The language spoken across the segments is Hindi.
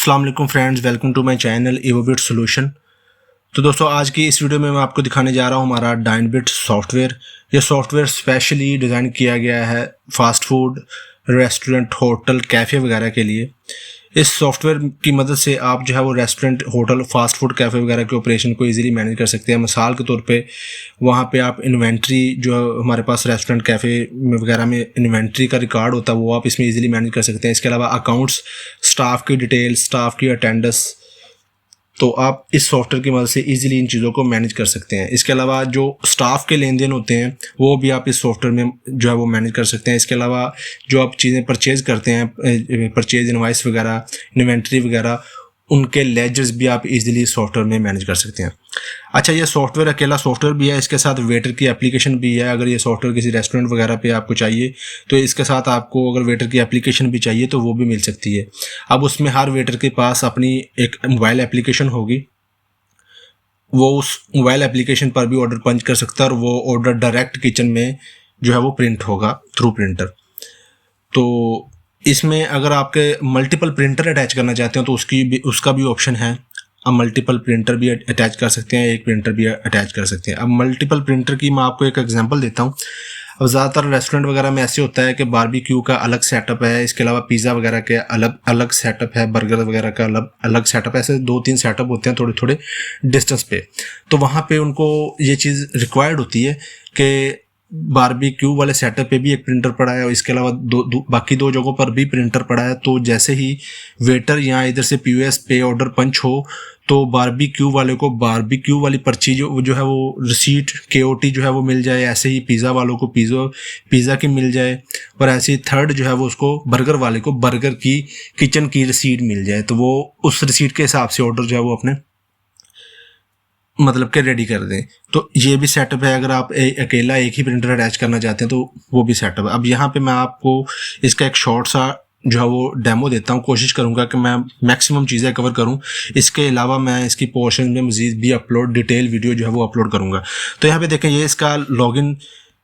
अस्सलाम वालेकुम friends, welcome to my channel evobit-solution। तो दोस्तों, आज की इस वीडियो में मैं आपको दिखाने जा रहा हूँ हमारा DineBit सॉफ्टवेयर। ये सॉफ्टवेयर स्पेशली डिज़ाइन किया गया है fast food, restaurant, hotel, cafe वगैरह के लिए। इस सॉफ्टवेयर की मदद से आप जो है वो restaurant, hotel, fast food, cafe वगैरह के ऑपरेशन को इजीली मैनेज कर सकते हैं। मिसाल के तौर पे वहाँ पे आप इन्वेंट्री, जो हमारे पास रेस्टोरेंट, कैफ़े वगैरह में इन्वेंट्री का रिकॉर्ड होता है, वो आप इसमें इजीली मैनेज कर सकते हैं। इसके अलावा अकाउंट्स, स्टाफ की डिटेल, स्टाफ की अटेंडेंस, तो आप इस सॉफ्टवेयर की मदद से इजीली इन चीज़ों को मैनेज कर सकते हैं। इसके अलावा जो स्टाफ के लेन देन होते हैं वो भी आप इस सॉफ्टवेयर में जो है वो मैनेज कर सकते हैं। इसके अलावा जो आप चीज़ें परचेज़ करते हैं, परचेज इनवाइस वगैरह, इन्वेंट्री वगैरह, उनके लेजर्स भी आप इजीली सॉफ्टवेयर में मैनेज कर सकते हैं। अच्छा, ये सॉफ्टवेयर अकेला सॉफ्टवेयर भी है, इसके साथ वेटर की एप्लीकेशन भी है। अगर ये सॉफ्टवेयर किसी रेस्टोरेंट वगैरह पे आपको चाहिए तो इसके साथ आपको अगर वेटर की एप्लीकेशन भी चाहिए तो वो भी मिल सकती है। अब उसमें हर वेटर के पास अपनी एक मोबाइल एप्लीकेशन होगी, वो उस मोबाइल एप्लीकेशन पर भी ऑर्डर पंच कर सकता है और वो ऑर्डर डायरेक्ट किचन में जो है वो प्रिंट होगा थ्रू प्रिंटर। तो इसमें अगर आपके मल्टीपल प्रिंटर अटैच करना चाहते हो तो उसका भी ऑप्शन है। अब मल्टीपल प्रिंटर भी अटैच कर सकते हैं, एक प्रिंटर भी अटैच कर सकते हैं। अब मल्टीपल प्रिंटर की मैं आपको एक एग्जांपल देता हूँ। अब ज़्यादातर रेस्टोरेंट वगैरह में ऐसे होता है कि बारबेक्यू का अलग सेटअप है, इसके अलावा पिज़्ज़ा वगैरह के अलग सेटअप है, बर्गर वगैरह का अलग सेटअप है। ऐसे 2-3 सेटअप होते हैं थोड़े थोड़े डिस्टेंस पे। तो वहाँ पे उनको ये चीज़ रिक्वायर्ड होती है कि बारबेक्यू वाले सेटअप पे भी एक प्रिंटर पड़ा है और इसके अलावा बाकी दो जगहों पर भी प्रिंटर पड़ा है। तो जैसे ही वेटर यहाँ इधर से पीओएस पे ऑर्डर पंच हो तो बारबेक्यू वाले को बारबेक्यू वाली पर्ची जो है वो रिसीट केओटी जो है वो मिल जाए, ऐसे ही पिज़्ज़ा वालों को पिज़्ज़ा की मिल जाए, और ऐसे ही थर्ड जो है वो उसको बर्गर वाले को बर्गर की किचन की रिसीट मिल जाए। तो वो उस रिसीट के हिसाब से ऑर्डर जो है वो अपने मतलब के रेडी कर दें। तो ये भी सेटअप है। अगर आप अकेला एक ही प्रिंटर अटैच करना चाहते हैं तो वो भी सेटअप है। अब यहाँ पे मैं आपको इसका एक शॉर्ट सा जो है वो डेमो देता हूँ। कोशिश करूँगा कि मैं मैक्सिमम चीज़ें कवर करूँ। इसके अलावा मैं इसकी पोर्शन में मज़ीद भी डिटेल वीडियो जो है वो अपलोड करूँगा। तो यहाँ पे देखें, ये इसका लॉगिन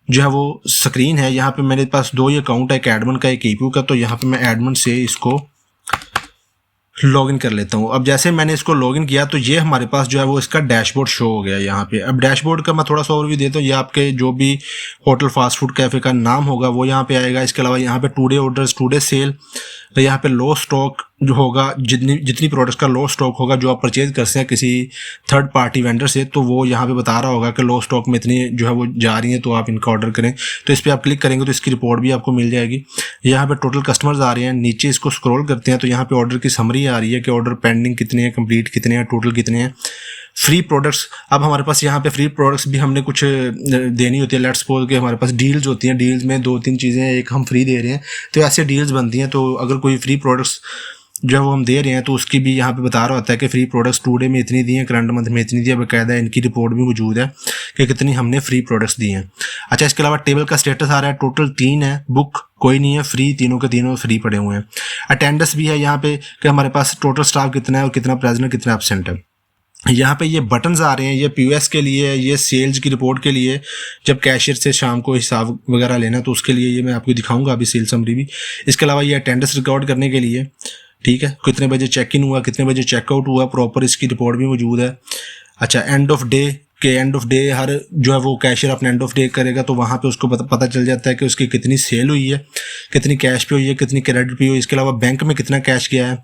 जो है वो स्क्रीन है। यहाँ पे मेरे पास 2 ही अकाउंट है, एक एडमिन का, एक ईपू का। तो यहाँ पे मैं एडमिन से इसको लॉगिन कर लेता हूँ। अब जैसे मैंने इसको लॉगिन किया तो ये हमारे पास जो है वो इसका डैशबोर्ड शो हो गया यहाँ पे। अब डैशबोर्ड का मैं थोड़ा सा ओवरव्यू देता हूँ। ये आपके जो भी होटल, फास्ट फूड, कैफ़े का नाम होगा वो यहाँ पे आएगा। इसके अलावा यहाँ पे टुडे ऑर्डर्स, टुडे सेल, तो यहाँ पे लो स्टॉक जो होगा, जितनी प्रोडक्ट्स का लो स्टॉक होगा जो आप परचेज करते हैं किसी थर्ड पार्टी वेंडर से, तो वो यहाँ पे बता रहा होगा कि लो स्टॉक में इतनी जो है वो जा रही हैं तो आप इनका ऑर्डर करें। तो इस पर आप क्लिक करेंगे तो इसकी रिपोर्ट भी आपको मिल जाएगी। यहाँ पे टोटल कस्टमर्स आ रहे हैं, नीचे इसको स्क्रॉल करते हैं तो यहाँ पे ऑर्डर की समरी आ रही है कि ऑर्डर पेंडिंग कितने हैं, कंप्लीट कितने हैं, टोटल कितने हैं। फ्री प्रोडक्ट्स, अब हमारे पास यहाँ पे फ्री प्रोडक्ट्स भी हमने कुछ देनी होती है। लेट्स सपोज कि हमारे पास डील्स होती हैं, डील्स में 2-3 चीज़ें एक हम फ्री दे रहे हैं, तो ऐसे डील्स बनती हैं। तो अगर कोई फ्री प्रोडक्ट्स जो है वो हम दे रहे हैं तो उसकी भी यहाँ पे बता रहा होता है कि फ्री प्रोडक्ट्स टुडे में इतनी दी हैं, करंट मंथ में इतनी दी है। बाकायदा इनकी रिपोर्ट भी मौजूद है कि कितनी हमने फ्री प्रोडक्ट्स दी हैं। अच्छा, इसके अलावा टेबल का स्टेटस आ रहा है, टोटल 3 है, बुक कोई नहीं है, फ्री, तीनों के तीनों फ्री पड़े हुए हैं। अटेंडेंस भी है यहाँ पे कि हमारे पास टोटल स्टाफ कितना है और कितना प्रेजेंट है, कितना एब्सेंट है। यहाँ पे ये बटन्स आ रहे हैं, ये पीओएस के लिए, ये सेल्स की रिपोर्ट के लिए, जब कैशियर से शाम को हिसाब वगैरह लेना तो उसके लिए ये मैं आपको दिखाऊंगा अभी सेल समरी भी। इसके अलावा ये अटेंडेंस रिकॉर्ड करने के लिए, ठीक है, कितने बजे चेक इन हुआ, कितने बजे चेकआउट हुआ, प्रॉपर इसकी रिपोर्ट भी मौजूद है। अच्छा, एंड ऑफ डे हर जो है वो कैशियर अपने एंड ऑफ डे करेगा तो वहाँ पे उसको पता चल जाता है कि उसकी कितनी सेल हुई है, कितनी कैश पे हुई है, कितनी क्रेडिट पे हुई है। इसके अलावा बैंक में कितना कैश गया है,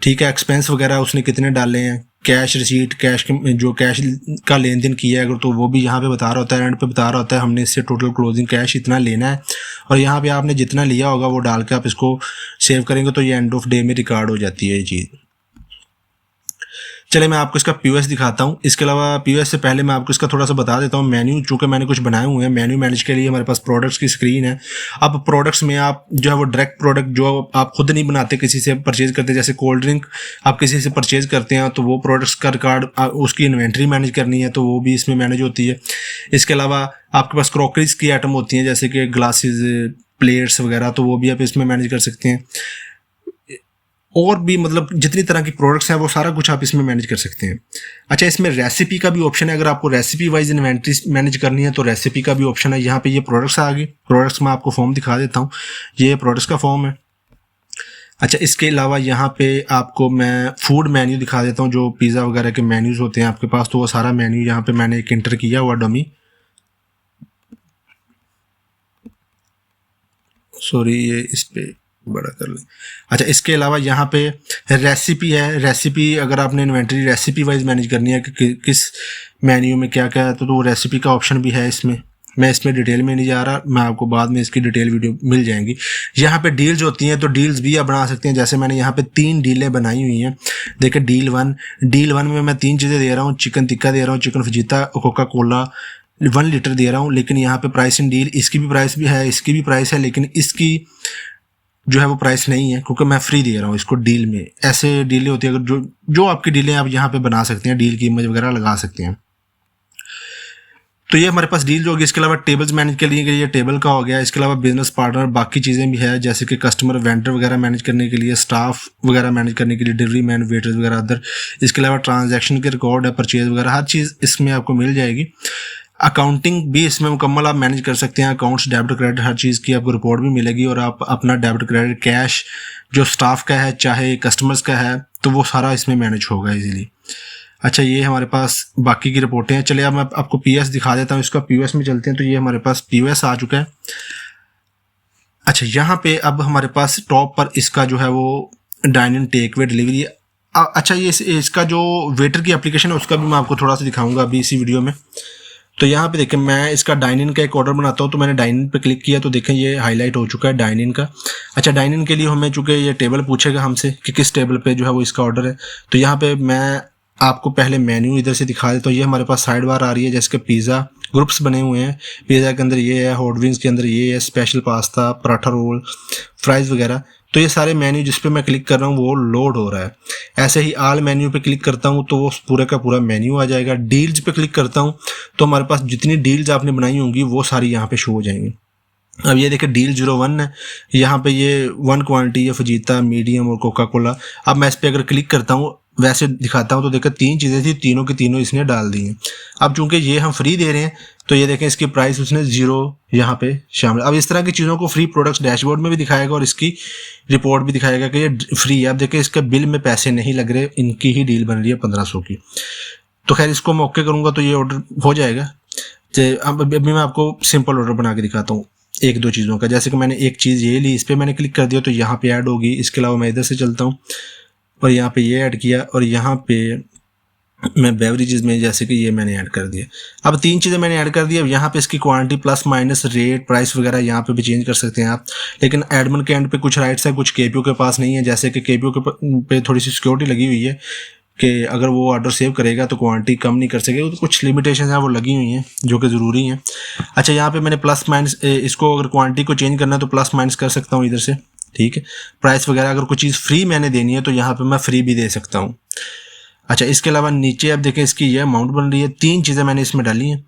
ठीक है, एक्सपेंस वगैरह उसने कितने डाले हैं, कैश रिसीट, कैश का लेन देन किया है अगर तो वो भी यहाँ पे बता रहा होता है। एंड पे बता रहा होता है हमने इससे टोटल क्लोजिंग कैश इतना लेना है, और यहाँ पे आपने जितना लिया होगा वो डाल के आप इसको सेव करेंगे तो ये एंड ऑफ डे में रिकॉर्ड हो जाती है ये चीज़। चले मैं आपको इसका पीओएस दिखाता हूँ। इसके अलावा पीओएस से पहले मैं आपको इसका थोड़ा सा बता देता हूँ मेन्यू, चूँकि मैंने कुछ बनाए हुए हैं। मेन्यू मैनेज के लिए हमारे पास प्रोडक्ट्स की स्क्रीन है। अब प्रोडक्ट्स में आप जो है वो डायरेक्ट प्रोडक्ट जो आप खुद नहीं बनाते, किसी से परचेज करते, जैसे कोल्ड ड्रिंक आप किसी से परचेज करते हैं तो वो प्रोडक्ट्स का रिकॉर्ड, उसकी इन्वेंट्री मैनेज करनी है तो वो भी इसमें मैनेज होती है। इसके अलावा आपके पास क्रॉकरीज की आइटम होती हैं जैसे कि ग्लासेस, प्लेट्स वगैरह, तो वो भी आप इसमें मैनेज कर सकते हैं। और भी मतलब जितनी तरह की प्रोडक्ट्स हैं वो सारा कुछ आप इसमें मैनेज कर सकते हैं। अच्छा, इसमें रेसिपी का भी ऑप्शन है। अगर आपको रेसिपी वाइज इन्वेंट्री मैनेज करनी है तो रेसिपी का भी ऑप्शन है। यहाँ पे ये प्रोडक्ट्स आ गए। प्रोडक्ट्स में आपको फॉर्म दिखा देता हूँ। ये प्रोडक्ट्स का फॉर्म है। अच्छा, इसके अलावा यहाँ पे आपको मैं फूड मेन्यू दिखा देता हूँ, जो पिज़्ज़ा वगैरह के मेन्यूज़ होते हैं आपके पास, तो वो सारा मेन्यू यहाँ पे मैंने एक इंटर किया हुआ डमी। सॉरी, ये इस पे बड़ा कर लें। अच्छा, इसके अलावा यहाँ पे रेसिपी है। रेसिपी अगर आपने इन्वेंटरी रेसिपी वाइज मैनेज करनी है कि किस मेन्यू में क्या क्या है, तो वो रेसिपी का ऑप्शन भी है इसमें। मैं इसमें डिटेल में नहीं जा रहा, मैं आपको बाद में इसकी डिटेल वीडियो मिल जाएंगी। यहाँ पे डील्स होती हैं, तो डील्स भी आप बना सकते हैं। जैसे मैंने यहाँ पे 3 डीलें बनाई हुई हैं। देखिए, डील वन में मैं 3 चीज़ें दे रहा हूँ, चिकन टिक्का दे रहा हूँ, chicken fajita, Coca Cola 1 litre दे रहा हूँ। लेकिन यहाँ पे प्राइस इन डील, इसकी भी प्राइस भी है, इसकी भी प्राइस है, लेकिन इसकी जो है वो प्राइस नहीं है, क्योंकि मैं फ्री दे रहा हूँ इसको डील में। ऐसे डीलें होती है, अगर जो आपकी डीलें आप यहाँ पे बना सकते हैं, डील की इमेज वगैरह लगा सकते हैं। तो ये हमारे पास डील होगी। इसके अलावा टेबल्स मैनेज के लिए ये टेबल का हो गया। इसके अलावा बिजनेस पार्टनर बाकी चीज़ें भी है, जैसे कि कस्टमर वेंडर वगैरह मैनेज करने के लिए, स्टाफ वगैरह मैनेज करने के लिए, डिलीवरी मैन, वेटर्स वगैरह अदर। इसके अलावा ट्रांजैक्शन के रिकॉर्ड है, परचेज वगैरह, हर चीज़ इसमें आपको मिल जाएगी। अकाउंटिंग भी इसमें मुकम्मल आप मैनेज कर सकते हैं। अकाउंट्स, डेबिट, क्रेडिट, हर चीज़ की आपको रिपोर्ट भी मिलेगी, और आप अपना डेबिट, क्रेडिट, कैश जो स्टाफ का है चाहे कस्टमर्स का है, तो वो सारा इसमें मैनेज होगा इजीली। अच्छा, ये हमारे पास बाकी की रिपोर्टें हैं। चलिए अब मैं आपको पीएस दिखा देता हूँ। इसका पीओएस में चलते हैं। तो ये हमारे पास पीओएस आ चुका है। अच्छा, यहाँ पे अब हमारे पास टॉप पर इसका जो है वो dine in, takeaway, delivery. अच्छा, ये इसका जो वेटर की एप्लीकेशन है उसका भी मैं आपको थोड़ा सा दिखाऊंगा अभी इसी वीडियो में। तो यहाँ पे देखें, मैं इसका डाइन इन का एक ऑर्डर बनाता हूँ। तो मैंने डाइन इन पे क्लिक किया, तो देखें ये हाईलाइट हो चुका है डाइन इन का। अच्छा, डाइन इन के लिए हमें चूँकि ये टेबल पूछेगा हमसे कि किस टेबल पे जो है वो इसका ऑर्डर है। तो यहाँ पे मैं आपको पहले मेन्यू इधर से दिखा देता हूँ। ये हमारे पास साइड बार आ रही है, जैसे कि पिज़्ज़ा ग्रुप्स बने हुए हैं। पिज़्ज़ा के अंदर ये है, हॉट विंग्स के अंदर ये है, special pasta, paratha roll, fries वगैरह। तो ये सारे मेन्यू जिस पे मैं क्लिक कर रहा हूँ वो लोड हो रहा है। ऐसे ही आल मेन्यू पे क्लिक करता हूँ तो वो पूरे का पूरा मेन्यू आ जाएगा। डील्स पे क्लिक करता हूँ तो हमारे पास जितनी डील्स आपने बनाई होंगी वो सारी यहाँ पे शो हो जाएंगी। अब ये देखिए, डील 01 है, यहाँ पे ये 1 क्वांटिटी है, फजीता, मीडियम और कोका कोला। अब मैं इस पर अगर क्लिक करता हूँ, वैसे दिखाता हूँ, तो देखिए 3 चीज़ें थी, तीनों की तीनों इसने डाल दी हैं। अब चूंकि ये हम फ्री दे रहे हैं, तो ये देखें इसकी प्राइस उसने 0 यहाँ पे शामिल। अब इस तरह की चीज़ों को फ्री प्रोडक्ट्स डैशबोर्ड में भी दिखाएगा और इसकी रिपोर्ट भी दिखाएगा कि ये फ्री है। अब देखें, इसके बिल में पैसे नहीं लग रहे, इनकी ही डील बन रही है 1500 की। तो खैर, इसको मैं ओके करूँगा तो ये ऑर्डर हो जाएगा। अब अभी मैं आपको सिंपल ऑर्डर बना के दिखाता हूँ 1-2 चीज़ों का। जैसे कि मैंने एक चीज़ ये ली, इस पर मैंने क्लिक कर दिया तो यहाँ पे ऐड होगी। इसके अलावा मैं इधर से चलता हूँ और यहाँ पे ये ऐड किया, और यहाँ पे मैं बेवरेजेस में जैसे कि ये मैंने ऐड कर दिया। अब 3 चीज़ें मैंने ऐड कर दी। अब यहाँ पे इसकी quantity, plus minus, rate, price वगैरह यहाँ पे भी चेंज कर सकते हैं आप। लेकिन एडमिन के एंड पे कुछ राइट्स है, कुछ केपीओ के पास नहीं है। जैसे कि केपीओ के पे थोड़ी सी सिक्योरिटी लगी हुई है कि अगर वो ऑर्डर सेव करेगा तो क्वांटिटी कम नहीं कर सकेगा। तो कुछ लिमिटेशन है वो लगी हुई हैं जो कि ज़रूरी हैं। अच्छा, यहाँ पे मैंने प्लस माइनस, इसको अगर क्वांटिटी को चेंज करना है तो प्लस माइनस कर सकता हूँ इधर से, ठीक है। प्राइस वगैरह अगर कोई चीज़ फ्री मैंने देनी है तो यहाँ पे मैं फ्री भी दे सकता हूँ। अच्छा, इसके अलावा नीचे आप देखें इसकी ये अमाउंट बन रही है। 3 चीज़ें मैंने इसमें डाली हैं।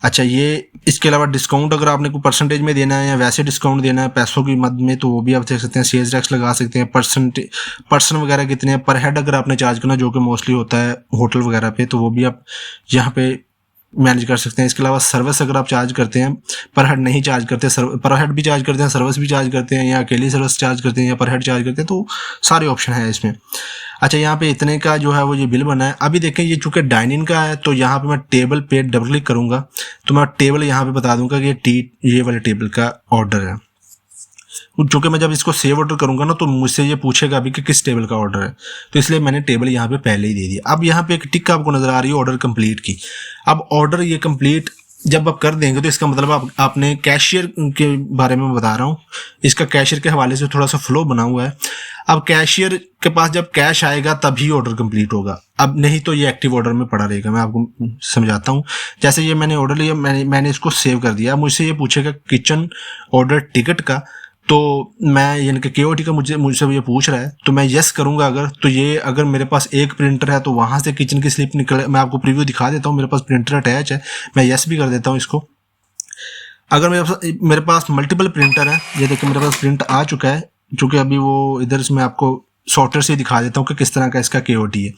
अच्छा, ये इसके अलावा डिस्काउंट अगर आपने कोई परसेंटेज में देना है या वैसे डिस्काउंट देना है पैसों की मद में, तो वो भी आप देख सकते हैं। सेल्स टैक्स लगा सकते हैं, पर्सन वगैरह कितने हैं, पर हेड अगर आपने चार्ज करना, जो कि मोस्टली होता है होटल वगैरह पे, तो वो भी आप यहाँ पे मैनेज कर सकते हैं। इसके अलावा सर्विस अगर आप चार्ज करते हैं, पर हेड नहीं चार्ज करते, पर हेड भी चार्ज करते हैं, सर्विस भी चार्ज करते हैं, या अकेली सर्विस चार्ज करते हैं, या पर हेड चार्ज करते हैं, तो सारे ऑप्शन है इसमें। अच्छा, यहाँ पे इतने का जो है वो ये बिल बना है। अभी देखें, ये चूंकि डाइन इन का है तो यहाँ पे मैं टेबल पे डबल क्लिक करूँगा तो मैं टेबल यहाँ पे बता दूंगा कि ये वाले टेबल का ऑर्डर है। चूंकि मैं जब इसको सेव ऑर्डर करूंगा ना तो मुझसे ये पूछेगा अभी कि किस टेबल का ऑर्डर है, तो इसलिए मैंने टेबल यहाँ पे पहले ही दे दिया। अब यहाँ पे एक टिक आपको नजर आ रही है ऑर्डर कंप्लीट की। अब ऑर्डर ये कंप्लीट जब आप कर देंगे तो इसका मतलब आपने कैशियर के बारे में बता रहा हूँ, इसका कैशियर के हवाले से थोड़ा सा फ्लो बना हुआ है। अब कैशियर के पास जब कैश आएगा तभी ऑर्डर कंप्लीट होगा, अब नहीं तो ये एक्टिव ऑर्डर में पड़ा रहेगा। मैं आपको समझाता हूँ। जैसे ये मैंने ऑर्डर लिया, मैंने इसको सेव कर दिया। मुझसे ये पूछेगा किचन ऑर्डर टिकट का, तो मैं यानी कि केओटी का मुझसे ये पूछ रहा है तो मैं यस करूंगा अगर, तो ये अगर मेरे पास एक प्रिंटर है तो वहां से किचन की स्लिप निकले। मैं आपको प्रीव्यू दिखा देता हूँ, मेरे पास प्रिंटर अटैच है, मैं यस भी कर देता हूँ इसको। अगर मेरे पास मल्टीपल प्रिंटर है, ये देखिए मेरे पास प्रिंट आ चुका है, चूंकि अभी वो इधर से मैं आपको सॉफ्टवेयर से दिखा देता हूँ कि किस तरह का इसका केओटी है।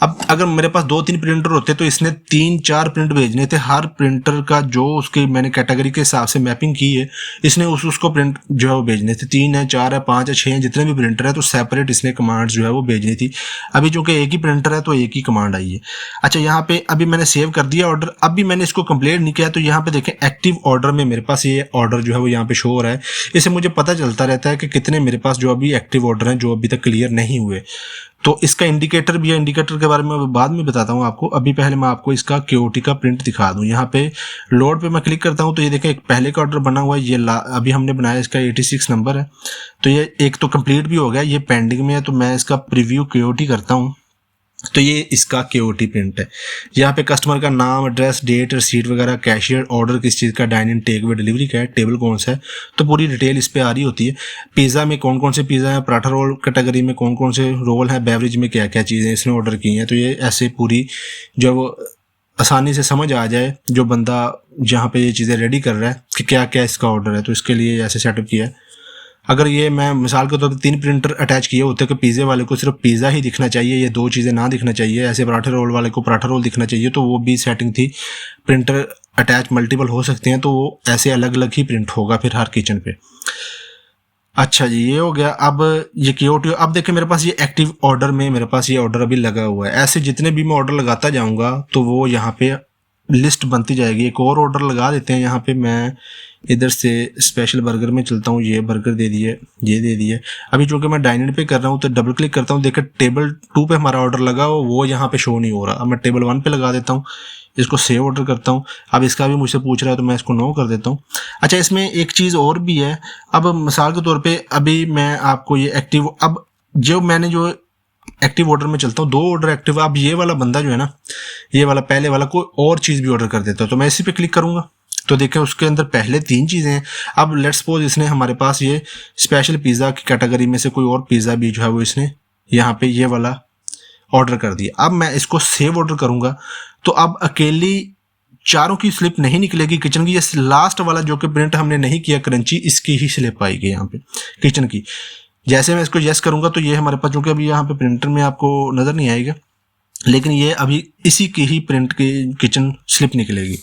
अब अगर मेरे पास 2-3 प्रिंटर होते तो इसने 3-4 प्रिंट भेजने थे, हर प्रिंटर का जो उसके मैंने कैटेगरी के हिसाब से मैपिंग की है, इसने उसको प्रिंट जो है वो भेजने थे। 3 है, 4 है, 5 है, 6 है, जितने भी प्रिंटर है तो सेपरेट इसने कमांड जो है वो भेजनी थी। अभी चूंकि एक ही प्रिंटर है तो एक ही कमांड आई है। अच्छा, यहाँ पे अभी मैंने सेव कर दिया ऑर्डर, अभी मैंने इसको कंप्लीट नहीं किया तो यहाँ पे देखें एक्टिव ऑर्डर में मेरे पास ये ऑर्डर जो है वो यहाँ पे शो हो रहा है। इससे मुझे पता चलता रहता है कि कितने मेरे पास जो अभी एक्टिव ऑर्डर हैं जो अभी तक क्लियर नहीं हुए। तो इसका इंडिकेटर भी है, इंडिकेटर के बारे में बाद में बताता हूँ आपको। अभी पहले मैं आपको इसका क्यूओटी का प्रिंट दिखा दूँ। यहाँ पे लोड पे मैं क्लिक करता हूँ तो ये देखें एक पहले का ऑर्डर बना हुआ है, ये अभी हमने बनाया, इसका 86 नंबर है। तो ये एक तो कंप्लीट भी हो गया, ये पेंडिंग में है। तो मैं इसका प्रीव्यू क्यूओटी करता हूँ तो ये इसका क्यूओटी प्रिंट है। यहाँ पे कस्टमर का नाम, एड्रेस, डेट, रिसीट वगैरह, कैशियर, ऑर्डर किस चीज़ का, dine in, take away, delivery का है, टेबल कौन सा है, तो पूरी डिटेल इस पे आ रही होती है। पिज़्ज़ा में कौन कौन से पिज़्ज़ा है, पराठा रोल कैटेगरी में कौन कौन से रोल है, बेवरेज में क्या क्या चीज़ें इसने ऑर्डर की हैं। तो ये ऐसे पूरी जो वो आसानी से समझ आ जाए जो बंदा जहाँ पे ये चीज़ें रेडी कर रहा है कि क्या क्या इसका ऑर्डर है, तो इसके लिए ऐसे सेटअप किया है। अगर ये मैं मिसाल के तौर पर 3 प्रिंटर अटैच किए होते कि पिज़्ज़े वाले को सिर्फ पिज़्ज़ा ही दिखना चाहिए, ये 2 चीज़ें ना दिखना चाहिए, ऐसे पराठे रोल वाले को पराठा रोल दिखना चाहिए, तो वो भी सेटिंग थी। प्रिंटर अटैच मल्टीपल हो सकते हैं तो वो ऐसे अलग अलग ही प्रिंट होगा फिर हर किचन पे। अच्छा जी, ये हो गया। अब ये क्यूओटी, अब देखिए मेरे पास ये एक्टिव ऑर्डर में मेरे पास ये ऑर्डर अभी लगा हुआ है। ऐसे जितने भी मैं ऑर्डर लगाता जाऊँगा तो वो यहाँ पे लिस्ट बनती जाएगी। एक और ऑर्डर लगा देते हैं यहाँ पे, मैं इधर से स्पेशल बर्गर में चलता हूँ। ये बर्गर दे दिए, ये दे दिए। अभी चूंकि मैं डाइनिंग पे कर रहा हूँ तो डबल क्लिक करता हूँ, देखिए टेबल 2 पे हमारा ऑर्डर लगा हो, वो यहाँ पे शो नहीं हो रहा। अब मैं टेबल 1 पे लगा देता हूँ, इसको सेव ऑर्डर करता हूँ। अब इसका भी मुझसे पूछ रहा है तो मैं इसको नो कर देता हूँ। अच्छा, इसमें एक चीज़ और भी है। अब मिसाल के तौर पर अभी मैं आपको ये एक्टिव, अब जो मैंने जो एक्टिव ऑर्डर में चलता हूँ, 2 ऑर्डर एक्टिव। अब ये वाला बंदा जो है ना, ये वाला पहले वाला कोई और चीज़ भी ऑर्डर कर देता है तो मैं इसी पे क्लिक करूँगा तो देखें उसके अंदर पहले 3 चीज़ें हैं। अब लेट्स सपोज इसने हमारे पास ये स्पेशल पिज़्ज़ा की कैटेगरी में से कोई और पिज़्ज़ा भी जो है वो इसने यहाँ पे ये वाला ऑर्डर कर दिया। अब मैं इसको सेव ऑर्डर करूँगा तो अब अकेली चारों की स्लिप नहीं निकलेगी किचन की, ये लास्ट वाला जो कि प्रिंट हमने नहीं किया क्रंची, इसकी ही स्लिप आएगी यहाँ पे किचन की। जैसे मैं इसको यस करूँगा तो ये हमारे पास, चूँकि अभी यहाँ पे प्रिंटर में आपको नज़र नहीं आएगा, लेकिन ये अभी इसी की ही प्रिंट की किचन स्लिप निकलेगी।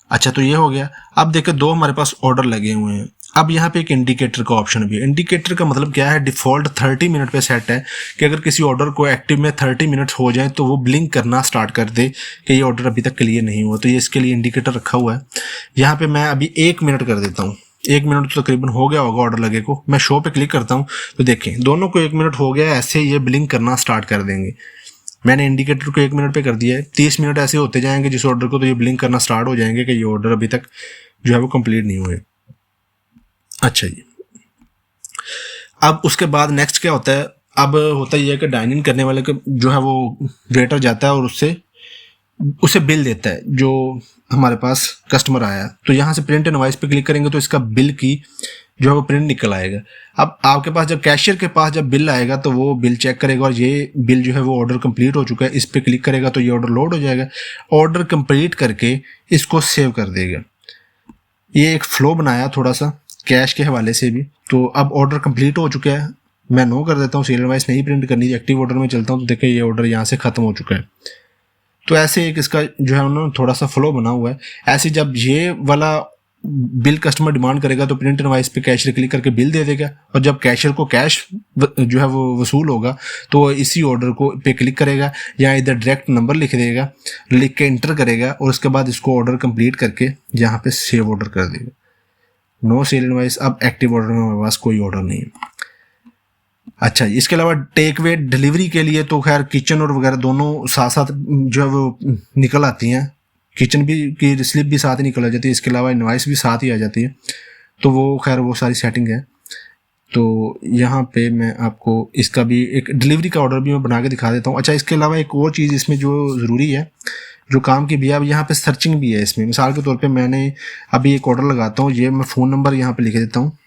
अच्छा, तो ये हो गया। अब देखिए 2 हमारे पास ऑर्डर लगे हुए हैं। अब यहाँ पे एक इंडिकेटर का ऑप्शन भी है। इंडिकेटर का मतलब क्या है, डिफ़ॉल्ट 30 मिनट पे सेट है कि अगर किसी ऑर्डर को एक्टिव में 30 मिनट हो जाए तो वो ब्लिंक करना स्टार्ट कर दे कि ये ऑर्डर अभी तक क्लियर नहीं हुआ। तो ये इसके लिए इंडिकेटर रखा हुआ है। यहाँ पे मैं अभी 1 मिनट कर देता हूँ। 1 मिनट तो तकरीबन हो गया होगा ऑर्डर लगे को। मैं शो पे क्लिक करता हूँ तो देखें दोनों को 1 मिनट हो गया, ऐसे ये ब्लिंक करना स्टार्ट कर देंगे। मैंने इंडिकेटर को 1 मिनट पे कर दिया है, 30 मिनट ऐसे होते जाएंगे जिस ऑर्डर को, तो ये ब्लिंक करना स्टार्ट हो जाएंगे कि ये ऑर्डर अभी तक जो है वो कंप्लीट नहीं हुए। अच्छा जी, अब उसके बाद नेक्स्ट क्या होता है, अब होता ये है कि डाइन इन करने वाले को जो है वो वेटर जाता है और उसे बिल देता है जो हमारे पास कस्टमर आया। तो यहाँ से प्रिंट इनवॉइस पे क्लिक करेंगे तो इसका बिल की जो है वो प्रिंट निकल आएगा। अब आपके पास जब कैशियर के पास जब बिल आएगा तो वो बिल चेक करेगा और ये बिल जो है वो ऑर्डर कंप्लीट हो चुका है, इस पे क्लिक करेगा तो ये ऑर्डर लोड हो जाएगा। ऑर्डर कंप्लीट करके इसको सेव कर देगा। ये एक फ्लो बनाया थोड़ा सा कैश के हवाले से भी। तो अब ऑर्डर कंप्लीट हो चुका है, मैं नो कर देता हूँ, सीरियल वाइज नहीं प्रिंट करनी, एक्टिव ऑर्डर में चलता हूँ तो देखिए ये ऑर्डर यहाँ से ख़त्म हो चुका है। तो ऐसे एक इसका जो है उन्होंने थोड़ा सा फ्लो बना हुआ है। ऐसे जब ये वाला बिल कस्टमर डिमांड करेगा तो प्रिंट इनवॉइस पे कैशियर क्लिक करके बिल दे देगा, और जब कैशियर को कैश जो है वो वसूल होगा तो इसी ऑर्डर को पे क्लिक करेगा या इधर डायरेक्ट नंबर लिख देगा, लिख के इंटर करेगा और उसके बाद इसको ऑर्डर कंप्लीट करके यहाँ पे सेव ऑर्डर कर देगा। No sale invoice. अब एक्टिव ऑर्डर में हमारे पास कोई ऑर्डर नहीं है। अच्छा, इसके अलावा टेक अवे डिलीवरी के लिए तो खैर किचन और वगैरह दोनों साथ साथ जो है वो निकल आती हैं, किचन भी की स्लिप भी साथ ही निकल आ जाती है, इसके अलावा इनवॉइस भी साथ ही आ जाती है। तो वो खैर वो सारी सेटिंग है। तो यहाँ पे मैं आपको इसका भी एक डिलीवरी का ऑर्डर भी मैं बना के दिखा देता हूँ। अच्छा, इसके अलावा एक और चीज़ इसमें जो ज़रूरी है, जो काम की भी है, अब यहाँ पे सर्चिंग भी है इसमें। मिसाल के तौर पे मैंने अभी एक ऑर्डर लगाता हूँ, ये मैं फ़ोन नंबर यहाँ पे लिख देता हूँ,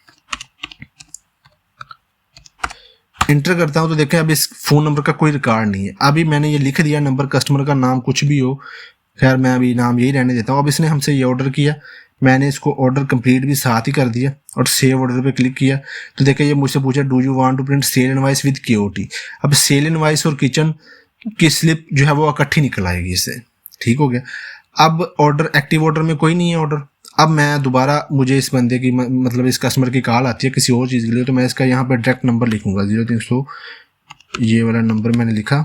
इंटर करता हूँ तो देखें अब इस फ़ोन नंबर का कोई रिकॉर्ड नहीं है। अभी मैंने ये लिख दिया नंबर, कस्टमर का नाम कुछ भी हो, खैर मैं अभी नाम यही रहने देता हूँ। अब इसने हमसे ये ऑर्डर किया, मैंने इसको ऑर्डर कंप्लीट भी साथ ही कर दिया और सेव ऑर्डर पे क्लिक किया तो देखिए ये मुझसे पूछा do you want to print sale invoice with QOT. अब सेल इनवॉइस और किचन की स्लिप जो है वो इकट्ठी निकल आएगी इससे। ठीक हो गया। अब ऑर्डर, एक्टिव ऑर्डर में कोई नहीं है ऑर्डर। अब मैं दोबारा, मुझे इस बंदे की मतलब इस कस्टमर की कॉल आती है किसी और चीज़ के लिए, तो मैं इसका यहाँ पे डायरेक्ट नंबर लिखूंगा 0300, ये वाला नंबर मैंने लिखा,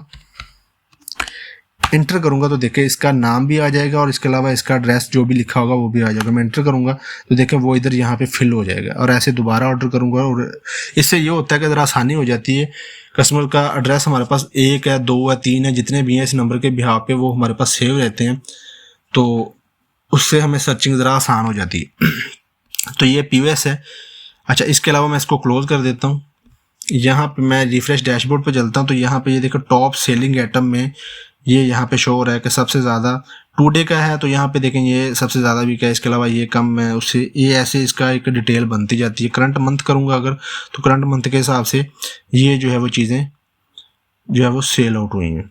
इंटर करूंगा तो देखें इसका नाम भी आ जाएगा और इसके अलावा इसका एड्रेस जो भी लिखा होगा वो भी आ जाएगा। मैं इंटर करूंगा तो देखें वो इधर यहाँ पे फिल हो जाएगा। और ऐसे दोबारा ऑर्डर करूंगा और इससे ये होता है कि ज़रा आसानी हो जाती है। कस्टमर का एड्रेस हमारे पास 1 है, 2 है, 3 है, जितने भी हैं इस नंबर के बिहाव पे वो हमारे पास सेव रहते हैं, तो उससे हमें सर्चिंग ज़रा आसान हो जाती है। तो ये POS है। अच्छा, इसके अलावा मैं इसको क्लोज कर देता हूँ। यहाँ पे मैं रिफ्रेश डैशबोर्ड पे चलता हूँ तो यहाँ पे ये देखो टॉप सेलिंग आइटम में ये यहाँ पे शो हो रहा है कि सबसे ज़्यादा टुडे का है, तो यहाँ पे देखें ये सबसे ज़्यादा भी क्या है, इसके अलावा ये कम है उससे, ये ऐसे इसका एक डिटेल बनती जाती है। करंट मंथ करूँगा अगर, तो करंट मंथ के हिसाब से ये जो है वो चीज़ें जो है वो सेल आउट हुई हैं।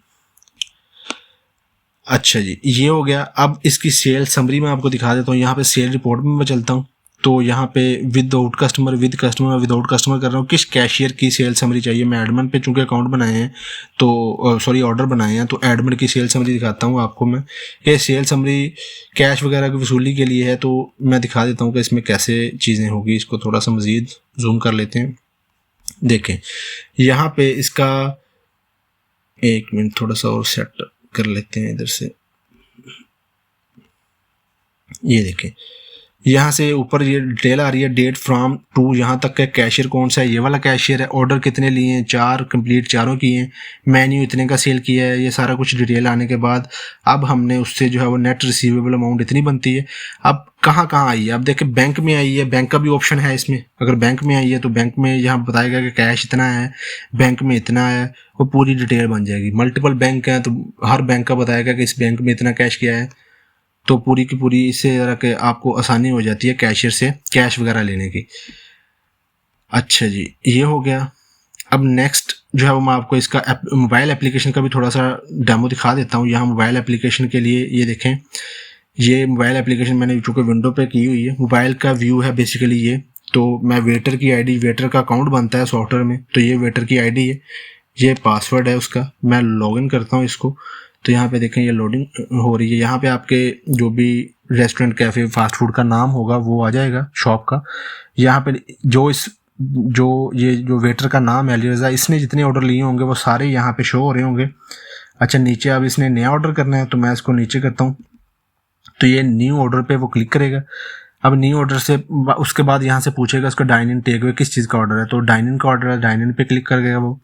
अच्छा जी, ये हो गया। अब इसकी सेल समरी मैं आपको दिखा देता हूँ। यहाँ पे सेल रिपोर्ट में मैं चलता हूँ तो यहाँ पे without customer, with customer, without customer कर रहा हूँ। किस कैशियर की सेल समरी चाहिए, मैं एडमिन पे चूँकि अकाउंट बनाए हैं तो सॉरी ऑर्डर बनाए हैं, तो एडमिन की सेल समरी दिखाता हूँ आपको मैं। ये सेल समरी कैश वगैरह की वसूली के लिए है, तो मैं दिखा देता हूँ कि इसमें कैसे चीज़ें होगी। इसको थोड़ा सा मज़ीद जूम कर लेते हैं। देखें यहाँ पे इसका, एक मिनट थोड़ा सा और सेट कर लेते हैं इधर से। ये देखें यहाँ से ऊपर ये डिटेल आ रही है, डेट फ्रॉम टू, यहाँ तक का कैशियर कौन सा है, ये वाला कैशियर है, ऑर्डर कितने लिए हैं, 4 कंप्लीट, चारों किए हैं, मेन्यू इतने का सेल किया है, ये सारा कुछ डिटेल आने के बाद अब हमने उससे जो है वो नेट रिसीवेबल अमाउंट इतनी बनती है। अब कहाँ कहाँ आई है, अब देखें बैंक में आई है, बैंक का भी ऑप्शन है इसमें। अगर बैंक में आई है तो बैंक में यहाँ बताएगा कि कैश इतना है, बैंक में इतना है, वो पूरी डिटेल बन जाएगी। मल्टीपल बैंक हैं तो हर बैंक का बताएगा कि इस बैंक में इतना कैश किया है, तो पूरी की पूरी इससे ज़रा के आपको आसानी हो जाती है कैशियर से कैश वगैरह लेने की। अच्छा जी, ये हो गया। अब नेक्स्ट जो है वो मैं आपको इसका मोबाइल एप्लीकेशन का भी थोड़ा सा डेमो दिखा देता हूँ। यहाँ मोबाइल एप्लीकेशन के लिए ये देखें, ये मोबाइल एप्लीकेशन मैंने चूँकि विंडो पे की हुई है, मोबाइल का व्यू है बेसिकली ये। तो मैं वेटर की आईडी, वेटर का अकाउंट बनता है सॉफ्टवेयर में, तो ये वेटर की आईडी है, ये पासवर्ड है उसका। मैं लॉगिन करता हूँ इसको, तो यहाँ पे देखें ये लोडिंग हो रही है। यहाँ पे आपके जो भी रेस्टोरेंट, कैफ़े, फास्ट फूड का नाम होगा वो आ जाएगा शॉप का। यहाँ पे ये जो वेटर का नाम है अली रज़ा, इसने जितने ऑर्डर लिए होंगे वो सारे यहाँ पे शो हो रहे होंगे। अच्छा, नीचे अब इसने नया ऑर्डर करना है तो मैं इसको नीचे करता हूँ, तो ये न्यू ऑर्डर पे वो क्लिक करेगा। अब न्यू ऑर्डर से उसके बाद यहाँ से पूछेगा उसका डाइन इन टेक अवे किस चीज़ का ऑर्डर है, तो डाइन इन का ऑर्डर है, डाइन इन पे क्लिक कर देगा वो।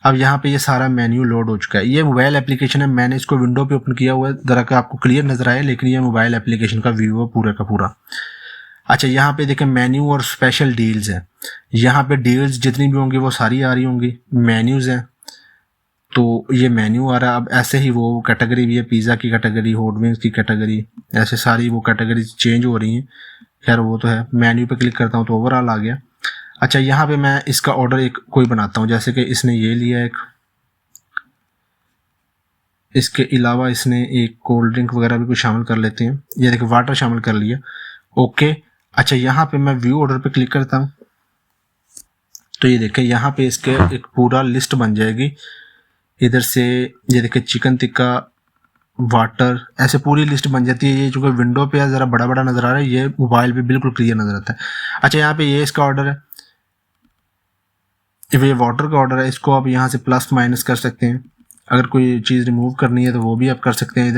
अब यहाँ पे ये सारा मेन्यू लोड हो चुका है। ये मोबाइल एप्लीकेशन है, मैंने इसको विंडो पे ओपन किया हुआ है, ज़रा का आपको क्लियर नजर आए, लेकिन ये मोबाइल एप्लीकेशन का व्यू है पूरा का पूरा। अच्छा, यहाँ पे देखें मेन्यू और स्पेशल डील्स हैं। यहाँ पे डील्स जितनी भी होंगी वो सारी आ रही होंगी। मेन्यूज़ हैं तो ये मेन्यू आ रहा है। अब ऐसे ही वो कैटेगरी भी है, पिज़्ज़ा की कैटेगरी, हॉट विंग्स की कैटेगरी, ऐसे सारी वो कैटेगरी चेंज हो रही हैं। खैर वो तो है। मेन्यू पे क्लिक करता हूँ तो ओवरऑल आ गया। अच्छा, यहाँ पे मैं इसका ऑर्डर एक कोई बनाता हूँ, जैसे कि इसने ये लिया एक, इसके अलावा इसने एक कोल्ड ड्रिंक वगैरह भी कुछ शामिल कर लेते हैं। ये देखिए वाटर शामिल कर लिया। ओके। अच्छा, यहाँ पे मैं व्यू ऑर्डर पे क्लिक करता हूँ तो ये देखें यहाँ पे इसके एक पूरा लिस्ट बन जाएगी। इधर से ये देखें चिकन टिक्का, वाटर, ऐसे पूरी लिस्ट बन जाती है। ये जो विंडो पे है ज़रा बड़ा बड़ा नज़र आ रहा है, ये मोबाइल पे बिल्कुल क्लियर नज़र आता है। अच्छा, यहाँ पे ये इसका ऑर्डर है, ये वाटर का ऑर्डर है। इसको आप यहाँ से प्लस माइनस कर सकते हैं। अगर कोई चीज़ रिमूव करनी है तो वो भी आप कर सकते हैं।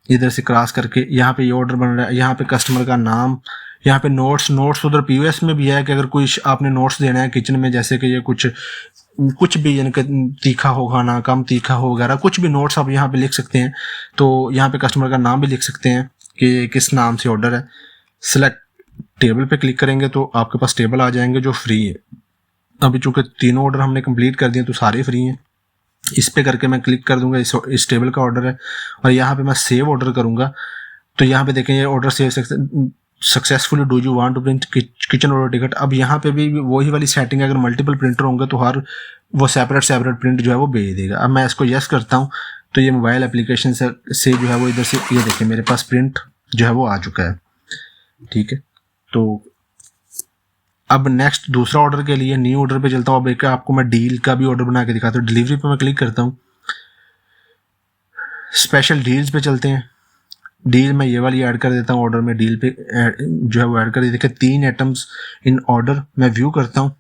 इधर से क्रॉस करके यहाँ पे ये ऑर्डर बन रहा है। यहाँ पे कस्टमर का नाम, यहाँ पे नोट्स उधर POS में भी है कि अगर कोई आपने नोट्स देना है किचन में, जैसे कि ये कुछ भी यानी कि तीखा हो खाना, कम तीखा हो वगैरह, कुछ भी नोट्स आप यहाँ पे लिख सकते हैं। तो यहाँ पे कस्टमर का नाम भी लिख सकते हैं कि किस नाम से ऑर्डर है। सिलेक्ट टेबल पे क्लिक करेंगे तो आपके पास टेबल आ जाएंगे जो फ्री है। अभी चूँकि तीनों ऑर्डर हमने कंप्लीट कर दिए तो सारे फ्री हैं। इस पे करके मैं क्लिक कर दूंगा, इस टेबल का ऑर्डर है, और यहाँ पे मैं सेव ऑर्डर करूँगा तो यहाँ पे देखें ये order save successfully, do you want to print kitchen order ticket. अब यहाँ पे भी वही वाली सेटिंग है, अगर मल्टीपल प्रिंटर होंगे तो हर वो सेपरेट प्रिंट जो है वो भेज देगा। अब मैं इसको यस करता हूँ तो ये मोबाइल एप्लीकेशन से जो है वो इधर से ये देखें मेरे पास प्रिंट जो है वो आ चुका है। ठीक है, तो अब नेक्स्ट दूसरा ऑर्डर के लिए न्यू ऑर्डर पे चलता हूँ। अब एक आपको मैं डील का भी ऑर्डर बना के दिखाता हूँ। डिलीवरी पे मैं क्लिक करता हूँ स्पेशल डील्स पे चलते हैं। डील मैं ये वाली ऐड कर देता हूँ ऑर्डर में, डील पे जो है वो ऐड कर दी। देखिए 3 आइटम्स इन ऑर्डर मैं व्यू करता हूँ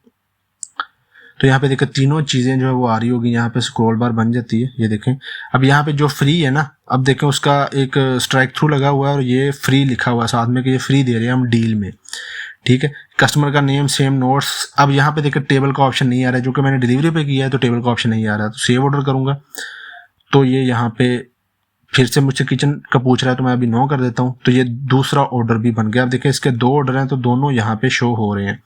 तो यहाँ पे देखिए तीनों चीज़ें जो है वो आ रही होगी, यहाँ पे स्क्रॉल बार बन जाती है, ये देखें। अब यहाँ पे जो फ्री है ना, अब देखें उसका एक स्ट्राइक थ्रू लगा हुआ है और ये फ्री लिखा हुआ है साथ में कि ये फ्री दे रहे हैं हम डील में, ठीक है। कस्टमर का नेम सेम नोट्स। अब यहाँ पे देखिए टेबल का ऑप्शन नहीं आ रहा है, जो कि मैंने डिलीवरी पे किया है तो टेबल का ऑप्शन नहीं आ रहा है। तो सेव ऑर्डर करूँगा तो ये यहाँ पे फिर से मुझसे किचन का पूछ रहा है तो मैं अभी नो कर देता हूँ। तो ये दूसरा ऑर्डर भी बन गया। अब देखिए इसके 2 ऑर्डर हैं तो दोनों यहाँ पे शो हो रहे हैं।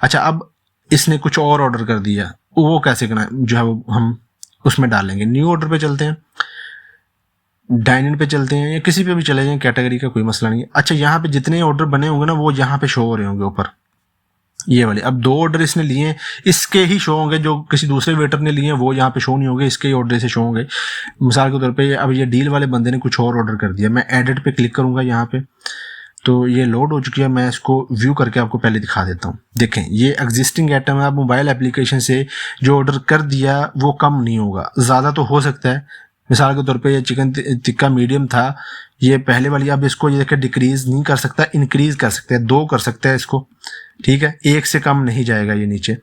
अच्छा, अब इसने कुछ और ऑर्डर कर दिया, वो कैसे करना है जो है वो हम उसमें डालेंगे। न्यू ऑर्डर पे चलते हैं, डाइन इन पे चलते हैं, या किसी पे भी चले जाएं, कैटेगरी का कोई मसला नहीं है। अच्छा, यहाँ पे जितने ऑर्डर बने होंगे ना वो यहाँ पे शो हो रहे होंगे ऊपर, ये वाले। अब 2 ऑर्डर इसने लिए, इसके ही शो होंगे, जो किसी दूसरे वेटर ने लिए हैं वो यहाँ पे शो नहीं होंगे, इसके ही ऑर्डर से शो होंगे। मिसाल के तौर पे अब ये डील वाले बंदे ने कुछ और ऑर्डर कर दिया, मैं एडिट पे क्लिक करूंगा यहाँ पे, तो ये लोड हो चुकी है। मैं इसको व्यू करके आपको पहले दिखा देता हूँ। देखें ये एग्जिस्टिंग आइटम है। आप मोबाइल एप्लीकेशन से जो ऑर्डर कर दिया वो कम नहीं होगा, ज़्यादा तो हो सकता है। मिसाल के तौर पे ये चिकन टिक्का मीडियम था, ये पहले वाली, अब इसको ये देखिए डिक्रीज नहीं कर सकता, इंक्रीज कर सकते हैं, 2 कर सकते हैं इसको, ठीक है। 1 से कम नहीं जाएगा ये नीचे।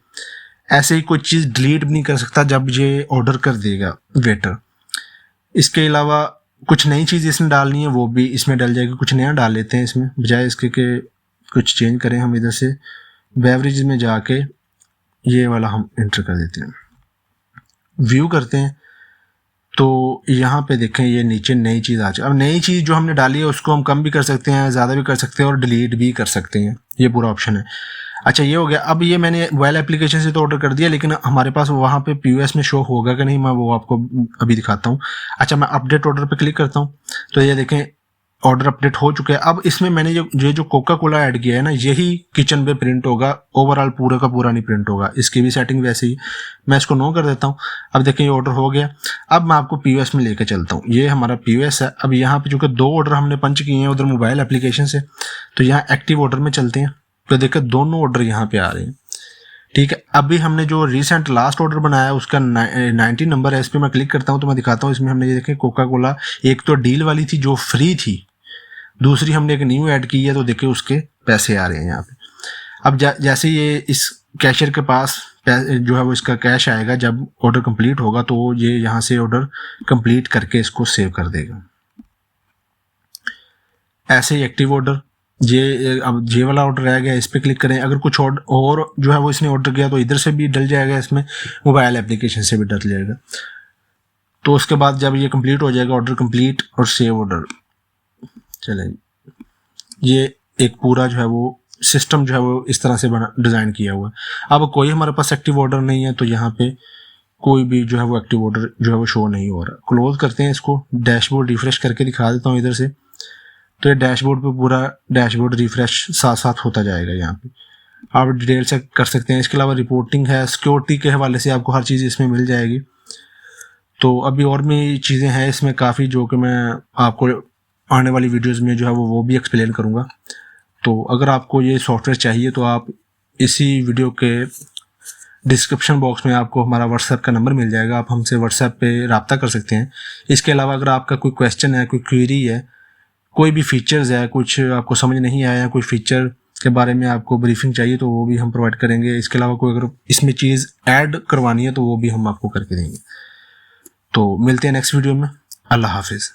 ऐसे ही कोई चीज़ डिलीट भी नहीं कर सकता जब ये ऑर्डर कर देगा वेटर। इसके अलावा कुछ नई चीज़ इसमें डालनी है वो भी इसमें डल जाएगी। कुछ नया डाल लेते हैं इसमें, बजाय इसके कि कुछ चेंज करें हम इधर से बेवरेज में जाके ये वाला हम इंटर कर देते हैं, व्यू करते हैं। तो यहाँ पे देखें ये नीचे नई चीज़ आ जाए। अब नई चीज़ जो हमने डाली है उसको हम कम भी कर सकते हैं, ज़्यादा भी कर सकते हैं और डिलीट भी कर सकते हैं, ये पूरा ऑप्शन है। अच्छा, ये हो गया। अब ये मैंने मोबाइल एप्लीकेशन से तो ऑर्डर कर दिया, लेकिन हमारे पास वहाँ पे पीओएस में शो होगा कि नहीं, मैं वो आपको अभी दिखाता हूँ। अच्छा, मैं अपडेट ऑर्डर पे क्लिक करता हूँ तो ये देखें ऑर्डर अपडेट हो चुका है। अब इसमें मैंने जो कोका कोला ऐड किया है ना, यही किचन पे प्रिंट होगा, ओवरऑल पूरा का पूरा नहीं प्रिंट होगा। इसकी भी सेटिंग वैसे ही, मैं इसको नो कर देता हूँ। अब देखें ये ऑर्डर हो गया। अब मैं आपको पीओएस में लेके चलता हूँ, ये हमारा पीओएस है। अब यहाँ पे चूँकि 2 ऑर्डर हमने पंच किए हैं उधर मोबाइल एप्लीकेशन से, तो यहाँ एक्टिव ऑर्डर में चलते हैं तो देखिए दोनों ऑर्डर यहाँ पे आ रहे हैं, ठीक है। अभी हमने जो रिसेंट लास्ट ऑर्डर बनाया है उसका 90 नंबर है, इस पर मैं क्लिक करता हूँ तो मैं दिखाता हूँ। इसमें हमने ये देखें कोका कोला, एक तो डील वाली थी जो फ्री थी, दूसरी हमने एक न्यू ऐड की है तो देखिए उसके पैसे आ रहे हैं यहाँ पे। अब जैसे ये इस कैशियर के पास जो है वो इसका कैश आएगा जब ऑर्डर कंप्लीट होगा, तो ये यहाँ से ऑर्डर कंप्लीट करके इसको सेव कर देगा। ऐसे ही एक्टिव ऑर्डर, ये अब ये वाला ऑर्डर रह गया, इस पर क्लिक करें। अगर कुछ और जो है वो इसने ऑर्डर किया तो इधर से भी डल जाएगा, इसमें मोबाइल एप्लीकेशन से भी डल जाएगा। तो उसके बाद जब ये कंप्लीट हो जाएगा ऑर्डर कंप्लीट और सेव ऑर्डर, चले ये एक पूरा जो है वो सिस्टम जो है वो इस तरह से बना डिज़ाइन किया हुआ है। अब कोई हमारे पास एक्टिव ऑर्डर नहीं है तो यहाँ पे कोई भी जो है वो एक्टिव ऑर्डर जो है वो शो नहीं हो रहा। क्लोज करते हैं इसको, डैशबोर्ड रिफ्रेश करके दिखा देता हूँ इधर से। तो ये डैशबोर्ड पे पूरा डैशबोर्ड रिफ्रेश साथ साथ होता जाएगा। यहाँ पे आप डिटेल से कर सकते हैं। इसके अलावा रिपोर्टिंग है, सिक्योरिटी के हवाले से आपको हर चीज़ इसमें मिल जाएगी। तो अभी और भी चीज़ें हैं इसमें काफ़ी, जो कि मैं आपको आने वाली वीडियोस में जो है वो भी एक्सप्लेन करूँगा। तो अगर आपको ये सॉफ्टवेयर चाहिए तो आप इसी वीडियो के डिस्क्रिप्शन बॉक्स में आपको हमारा व्हाट्सएप का नंबर मिल जाएगा, आप हमसे व्हाट्सएप पे रब्ता कर सकते हैं। इसके अलावा अगर आपका कोई क्वेश्चन है, कोई क्वेरी है, कोई भी फीचर्स है, कुछ आपको समझ नहीं आया, कोई फीचर के बारे में आपको ब्रीफिंग चाहिए तो वो भी हम प्रोवाइड करेंगे। इसके अलावा कोई अगर इसमें चीज़ ऐड करवानी है तो वो भी हम आपको करके देंगे। तो मिलते हैं नेक्स्ट वीडियो में। अल्लाह हाफिज़।